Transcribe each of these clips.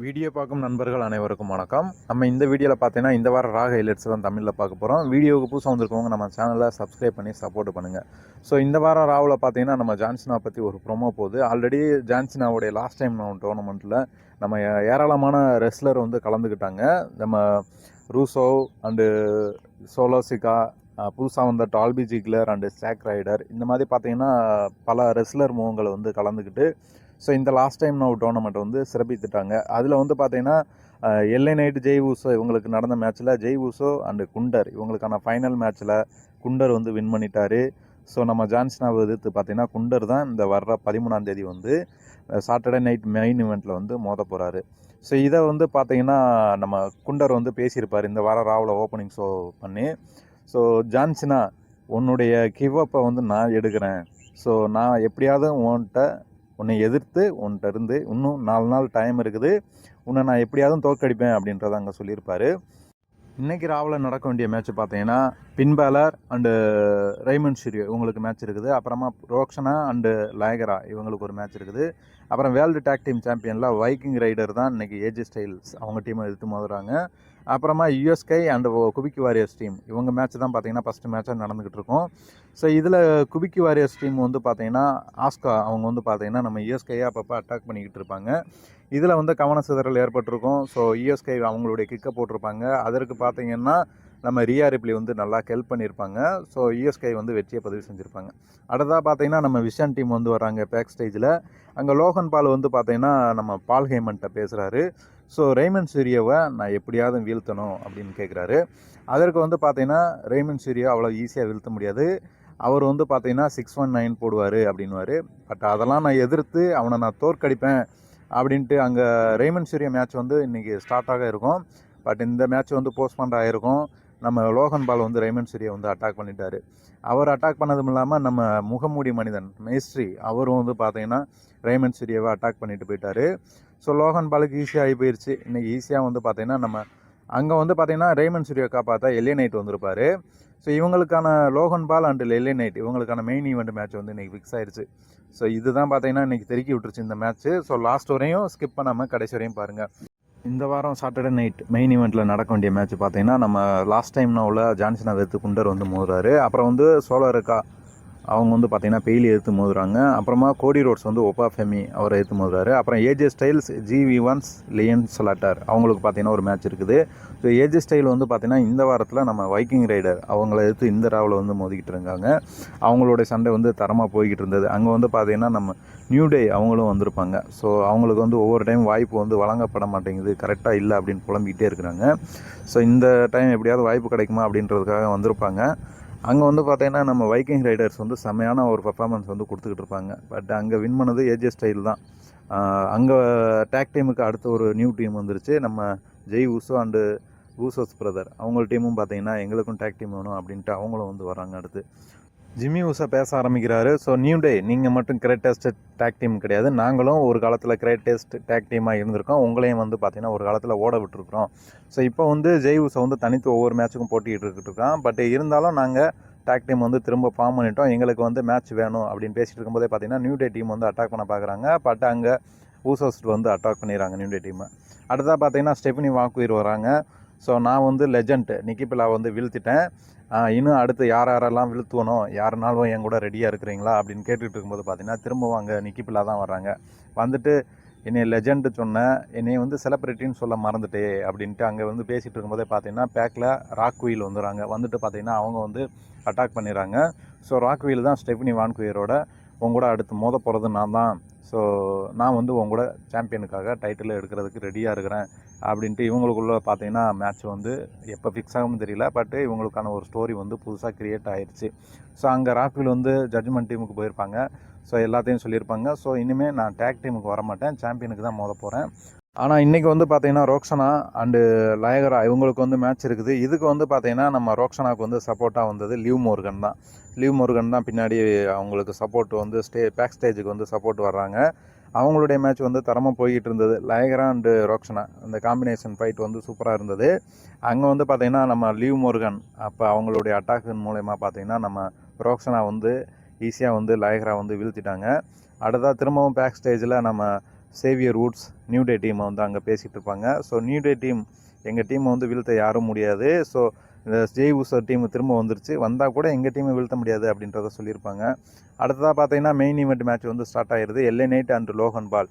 Video பார்க்கும் நண்பர்கள் அனைவருக்கும் வணக்கம். நம்ம இந்த வீடியோவில் பார்த்தீங்கன்னா இந்த வாரம் ராக ஹைலைட்ஸ் தான் தமிழில் பார்க்க போகிறோம். வீடியோவுக்கு புதுசாக வந்திருக்கவங்க நம்ம சேனலை சப்ஸ்கிரைப் பண்ணி சப்போர்ட் பண்ணுங்கள். ஸோ இந்த வாரம் ராவில் பார்த்தீங்கன்னா நம்ம ஜான்சினா பற்றி ஒரு ப்ரொமோ போகுது. ஆல்ரெடி ஜான்சினாவுடைய லாஸ்ட் டைம் டோர்னமெண்ட்டில் நம்ம ஏராளமான ரெஸ்லர் வந்து கலந்துக்கிட்டாங்க. நம்ம ரூசோ அண்டு சோலோசிகா, புதுசாக வந்த Dolph Ziggler and Zack Ryder, இந்த மாதிரி பார்த்தீங்கன்னா பல ரெஸ்லர் முகங்கள் வந்து கலந்துக்கிட்டு ஸோ இந்த லாஸ்ட் டைம் டோர்னமெண்ட் வந்து சிறப்பித்துட்டாங்க. அதில் வந்து பார்த்தீங்கன்னா எல்ஏ நைட் ஜெய் ஊசோ இவங்களுக்கு நடந்த மேட்ச்சில் ஜெய் ஊசோ அண்டு குண்டர் இவங்களுக்கான ஃபைனல் மேட்ச்சில் குண்டர் வந்து வின் பண்ணிட்டார். ஸோ நம்ம ஜான்சினாவை எதிர்த்து பார்த்தீங்கன்னா குண்டர் தான் இந்த வர்ற 13ஆம் தேதி வந்து சாட்டர்டே நைட் மெயின் இவெண்ட்டில் வந்து மோத போகிறாரு. ஸோ இதை வந்து பார்த்தீங்கன்னா நம்ம குண்டர் வந்து பேசியிருப்பார் இந்த வாரம் ராவில் ஓப்பனிங் ஷோ பண்ணி. ஸோ ஜான்சினா, உன்னுடைய கிவ் அப்பை வந்து நான் எடுக்கிறேன். ஸோ நான் எப்படியாவது உன்னை எதிர்த்து உன்கிட்ட இருந்து இன்னும் 4 நாள் டைம் இருக்குது, உன்னை நான் எப்படியாவது தோற்கடிப்பேன் அப்படின்றத அங்கே சொல்லியிருப்பார். இன்றைக்கி ராவில் நடக்க வேண்டிய மேட்ச் பார்த்தீங்கன்னா பின்பேலர் அண்டு ரைமண்ட் ஷிரியோ இவங்களுக்கு மேட்ச் இருக்குது. அப்புறமா ரோக்ஷனா அண்டு லாயகரா இவங்களுக்கு ஒரு மேட்ச் இருக்குது. அப்புறம் வேர்ல்டு டேக் டீம் சாம்பியனில் வைக்கிங் ரைடர் தான் இன்றைக்கி ஏஜி ஸ்டைல்ஸ் அவங்க டீமை எடுத்து மோதுறாங்க. அப்புறமா யுஎஸ்கே அண்டு குபிக்கி வாரியர்ஸ் டீம் இவங்க மேட்ச் தான் பார்த்தீங்கன்னா ஃபஸ்ட்டு மேட்சாக நடந்துக்கிட்டு இருக்கும். ஸோ இதில் குபிக்கி வாரியர்ஸ் டீம் வந்து பார்த்தீங்கன்னா ஆஸ்கா அவங்க வந்து பார்த்தீங்கன்னா நம்ம யுஎஸ்கேயை அப்பப்போ அட்டாக் பண்ணிக்கிட்டு இருப்பாங்க. இதில் வந்து கவன சிதறல் ஏற்பட்டிருக்கும். ஸோ யுஎஸ்கே அவங்களுடைய கிக்கை போட்டிருப்பாங்க. அதற்கு பார்த்தீங்கன்னா நம்ம ரியா ரிப்ளி வந்து நல்லா ஹெல்ப் பண்ணியிருப்பாங்க. ஸோ யுஎஸ்கே வந்து வெற்றியை பதிவு செஞ்சுருப்பாங்க. அடுத்ததாக பார்த்தீங்கன்னா நம்ம விஷன் டீம் வந்து வராங்க பேக் ஸ்டேஜில். அங்கே லோகன் பால் வந்து பார்த்தீங்கன்னா நம்ம பால் ஹேமன்ட்ட பேசுகிறாரு. ஸோ ரெய்மண்ட் சூரியாவை நான் எப்படியாவது வீழ்த்தணும் அப்படின்னு கேட்குறாரு. அதற்கு வந்து பார்த்தீங்கன்னா ரெய்மண்ட் சூரியா அவ்வளோ ஈஸியாக வீழ்த்த முடியாது, அவர் வந்து பார்த்தீங்கன்னா 619 போடுவார் அப்படின்வார். பட் அதெல்லாம் நான் எதிர்த்து அவனை நான் தோற்கடிப்பேன் அப்படின்ட்டு அங்கே ரெய்மண்ட் சூரியா மேட்ச் வந்து இன்றைக்கி ஸ்டார்ட்டாக இருக்கும். பட் இந்த மேட்ச் வந்து போஸ்ட்பாண்ட் ஆகிருக்கும். நம்ம லோகன் பால் வந்து ரெய்மண்ட் சூரியா வந்து அட்டாக் பண்ணிட்டார். அவர் அட்டாக் பண்ணதும் இல்லாமல் நம்ம முகமூடி மனிதன் மேஸ்ட்ரி அவரும் வந்து பார்த்தீங்கன்னா ரெய்மண்ட் சூரியாவை அட்டாக் பண்ணிட்டு போயிட்டார். ஸோ லோகன் பாலுக்கு ஈஸியாக ஆகி போயிடுச்சு. இன்றைக்கி ஈஸியாக வந்து பார்த்தீங்கன்னா நம்ம அங்கே வந்து பார்த்தீங்கன்னா ரெய்மண்ட் சூரியா காப்பாற்றா எல்ஏ நைட் வந்திருப்பார். ஸோ இவங்களுக்கான லோகன் பால் அண்டு எல்ஏ நைட் இவங்களுக்கான மெயின் ஈவெண்ட் மேட்ச் வந்து இன்றைக்கி ஃபிக்ஸ் ஆயிடுச்சு. ஸோ இதுதான் பார்த்தீங்கன்னா இன்றைக்கி தெருக்கி விட்டுருச்சு இந்த மேட்ச்சு. ஸோ லாஸ்ட் வரையும் ஸ்கிப் பண்ணாமல் கடைசி வரையும் பாருங்கள். இந்த வாரம் சாட்டர்டே நைட் மெயின் ஈவெண்ட்டில் நடக்க வேண்டிய மேட்ச் பார்த்தீங்கன்னா நம்ம லாஸ்ட் டைம் நான் உள்ள ஜான்சினா எதிர்த்து குண்டர் வந்து மோதுறாரு. அப்புறம் வந்து சோலோருக்கா அவங்க வந்து பார்த்தீங்கன்னா பெய்லி எடுத்து மோதுறாங்க. அப்புறமா கோடி ரோட்ஸ் வந்து ஒப்பா ஃபெமி அவரை எடுத்து மோதுறாரு. அப்புறம் ஏஜே ஸ்டைல்ஸ் ஜிவி ஒன்ஸ் லியன் சொலாட்டர் அவங்களுக்கு பார்த்தீங்கன்னா ஒரு மேட்ச் இருக்குது. ஸோ ஏஜே ஸ்டைல் வந்து பார்த்தீங்கன்னா இந்த வாரத்தில் நம்ம வைக்கிங் ரைடர் அவங்கள எடுத்து இந்த ராவில் வந்து மோதிக்கிட்டு இருக்காங்க. அவங்களுடைய சண்டை வந்து தரமாக போய்கிட்டு இருந்தது. அங்கே வந்து பார்த்தீங்கன்னா நம்ம நியூ டே அவங்களும் வந்திருப்பாங்க. ஸோ அவங்களுக்கு வந்து ஒவ்வொரு டைம் வாய்ப்பு வந்து வழங்கப்பட மாட்டேங்குது, கரெக்டாக இல்லை அப்படின்னு புலம்பிக்கிட்டே இருக்கிறாங்க. ஸோ இந்த டைம் எப்படியாவது வாய்ப்பு கிடைக்குமா அப்படின்றதுக்காக வந்திருப்பாங்க. அங்கே வந்து பார்த்தீங்கன்னா நம்ம வைக்கிங் ரைடர்ஸ் வந்து செம்மையான ஒரு பர்ஃபார்மன்ஸ் வந்து கொடுத்துக்கிட்டு இருப்பாங்க. பட் அங்கே வின் பண்ணது ஏஜே ஸ்டைல் தான். அங்கே டேக் டீமுக்கு அடுத்த ஒரு நியூ டீம் வந்துருச்சு. நம்ம Jai Uso and Usos brother அவங்க டீமும் பார்த்தீங்கன்னா எங்களுக்கும் டேக் டீம் வேணும் அப்படின்ட்டு அவங்களும் வந்து வராங்க. அடுத்து ஜிம்மி ஊசா பேச ஆரம்பிக்கிறாரு. ஸோ நியூ டே நீங்கள் மட்டும் கிரேட்டஸ்ட் டேக் டீம் கிடையாது, நாங்களும் ஒரு காலத்தில் கிரேட்டஸ்ட் டேக் டீமாக இருந்திருக்கோம், உங்களையும் வந்து பார்த்தீங்கன்னா ஒரு காலத்தில் ஓட விட்டுருக்குறோம். ஸோ இப்போ வந்து ஜெய் ஊசா வந்து தனித்து ஒவ்வொரு மேட்ச்சுக்கும் போட்டிகிட்டு இருக்கான். பட் இருந்தாலும் நாங்கள் டேக் டீம் வந்து திரும்ப ஃபார்ம் பண்ணிட்டோம், எங்களுக்கு வந்து மேட்ச் வேணும் அப்படின்னு பேசிகிட்டு இருக்கும்போதே பார்த்தீங்கன்னா நியூ டே டீம் வந்து அட்டாக் பண்ண பார்க்குறாங்க. பட் அங்கே ஊசோஸ் வந்து அட்டாக் பண்ணிடுறாங்க நியூ டே டீமை. அடுத்ததாக பார்த்தீங்கன்னா ஸ்டெஃபனி வாக்குயிர் வராங்க. ஸோ நான் வந்து லெஜண்ட் நிக்கிபிலா வந்து வீழ்த்திட்டேன், இன்னும் அடுத்து யாரெல்லாம் வீழ்த்துவணும், யாருனாலும் என் கூட ரெடியாக இருக்கிறீங்களா அப்படின்னு கேட்டுகிட்டு இருக்கும்போது பார்த்தீங்கன்னா திரும்பவும் அங்கே நிக்கிபிலா தான் வர்றாங்க. வந்துட்டு என்னை லெஜெண்டு சொன்னேன், என்னை வந்து செலிப்ரிட்டின்னு சொல்ல மறந்துட்டே அப்படின்ட்டு அங்கே வந்து பேசிகிட்டு இருக்கும்போதே பார்த்தீங்கன்னா பேக்கில் ராக்வீல் வந்துடுறாங்க. வந்துட்டு பார்த்தீங்கன்னா அவங்க வந்து அட்டாக் பண்ணிடுறாங்க. ஸோ ராக்வீல் தான் ஸ்டெஃபனி வான்குயரோட உங்க கூட அடுத்து மோத போகிறது நான் தான், ஸோ நான் வந்து உங்க கூட சாம்பியனுக்காக டைட்டில் எடுக்கிறதுக்கு ரெடியாக இருக்கிறேன் அப்படின்ட்டு இவங்களுக்குள்ளே பார்த்தீங்கன்னா மேட்ச் வந்து எப்போ ஃபிக்ஸ் ஆகும்னு தெரியல. பட் இவங்களுக்கான ஒரு ஸ்டோரி வந்து புதுசாக க்ரியேட் ஆகிடுச்சு. ஸோ அங்கே ராக்வில் வந்து ஜட்ஜ்மெண்ட் டீமுக்கு போயிருப்பாங்க. ஸோ எல்லாத்தையும் சொல்லியிருப்பாங்க. ஸோ இனிமேல் நான் டேக் டீமுக்கு வர மாட்டேன், சாம்பியனுக்கு தான் மோத போகிறேன். ஆனால் இன்றைக்கி வந்து பார்த்தீங்கன்னா ரோக்ஷனா அண்டு லயகரா இவங்களுக்கு வந்து மேட்ச் இருக்குது. இதுக்கு வந்து பார்த்தீங்கன்னா நம்ம ரோக்ஷனாவுக்கு வந்து சப்போர்ட்டாக வந்தது லிவ் மோர்கன் தான். லிவ் மோர்கன் தான் பின்னாடி அவங்களுக்கு சப்போர்ட் வந்து பேக் ஸ்டேஜுக்கு வந்து சப்போர்ட் வர்றாங்க. அவங்களுடைய மேட்ச் வந்து தரமாக போய்கிட்டு இருந்தது. லயகரா அண்டு ரோக்ஷனா அந்த காம்பினேஷன் ஃபைட் வந்து சூப்பராக இருந்தது. அங்கே வந்து பார்த்திங்கன்னா நம்ம லிவ் மோர்கன் அப்போ அவங்களுடைய அட்டாக்கின் மூலயமா பார்த்திங்கன்னா நம்ம ரோக்ஷனா வந்து ஈஸியாக வந்து லயகரா வந்து வீழ்த்திட்டாங்க. அடுத்ததாக திரும்பவும் பேக் ஸ்டேஜில் நம்ம சேவியர் வுட்ஸ், நியூ டே டீமை வந்து அங்கே பேசிகிட்டு இருப்பாங்க. ஸோ நியூ டே டீம் எங்கள் டீமை வந்து வீழ்த்த யாரும் முடியாது. ஸோ இந்த ஜெய் உசர் டீம் திரும்ப வந்துருச்சு, வந்தால் கூட எங்கள் டீமை வீழ்த்த முடியாது அப்படின்றத சொல்லியிருப்பாங்க. அடுத்ததாக பார்த்தீங்கன்னா மெயின் ஈவெண்ட் மேட்ச் வந்து ஸ்டார்ட் ஆகிடுது. LA Knight and Logan Paul.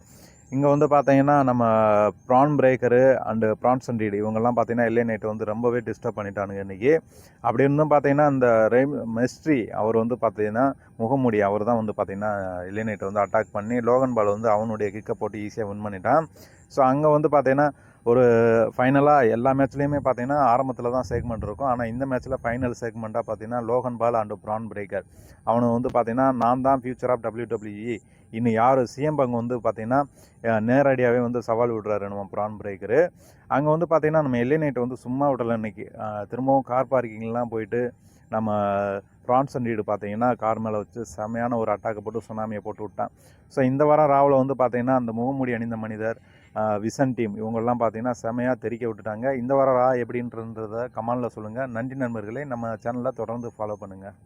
இங்கே வந்து பார்த்தீங்கன்னா நம்ம Bron Breakker and Bronson Reed இவங்கெல்லாம் பார்த்தீங்கன்னா எல்ஏ நைட்டை வந்து ரொம்பவே டிஸ்டர்ப் பண்ணிட்டானுங்க இன்றைக்கி. அப்படி இருந்தும் பார்த்தீங்கன்னா இந்த மெஸ்ட்ரி அவர் வந்து பார்த்தீங்கன்னா முகமூடி அவர் தான் வந்து பார்த்தீங்கன்னா எல்ஏ நைட்டை வந்து அட்டாக் பண்ணி லோகன் பால் வந்து அவனுடைய கிக்கை போட்டு ஈஸியாக வின் பண்ணிட்டான். ஸோ அங்கே வந்து பார்த்தீங்கன்னா ஒரு ஃபைனலாக எல்லா மேட்ச்லேயுமே பார்த்தீங்கன்னா ஆரம்பத்தில் தான் செக்மெண்ட் இருக்கும். ஆனால் இந்த மேட்ச்சில் ஃபைனல் செக்மெண்ட்டாக பார்த்தீங்கன்னா Logan Paul and Bron Breakker அவனை வந்து பார்த்தீங்கன்னா நான் தான் ஃபியூச்சர் ஆஃப் WWE இன்னும் யார் சிஎம் பங்கு வந்து பார்த்தீங்கன்னா நேரடியாகவே வந்து சவால் விடுறாரு நம்ம ப்ரான் பிரேக்கரு. அங்கே வந்து பார்த்தீங்கன்னா நம்ம எல்ஏ நைட்டை வந்து சும்மா விடலை இன்றைக்கி. திரும்பவும் கார் பார்க்கிங்லாம் போயிட்டு நம்ம பிரான்சன் ரீடு பார்த்தீங்கன்னா கார் மேலே வச்சு செமையான ஒரு அட்டாக்கை போட்டு சுனாமியை போட்டு விட்டான். ஸோ இந்த வாரம் ராவில் வந்து பார்த்தீங்கன்னா அந்த முகமூடி அணிந்த மனிதர் விசன் டீம் இவங்கெல்லாம் பார்த்தீங்கன்னா செமையாக தெறிக்க விட்டுட்டாங்க. இந்த வாரம் ரா எப்படின்றத கமெண்டில் சொல்லுங்கள். நன்றி நண்பர்களே, நம்ம சேனலை தொடர்ந்து ஃபாலோ பண்ணுங்கள்.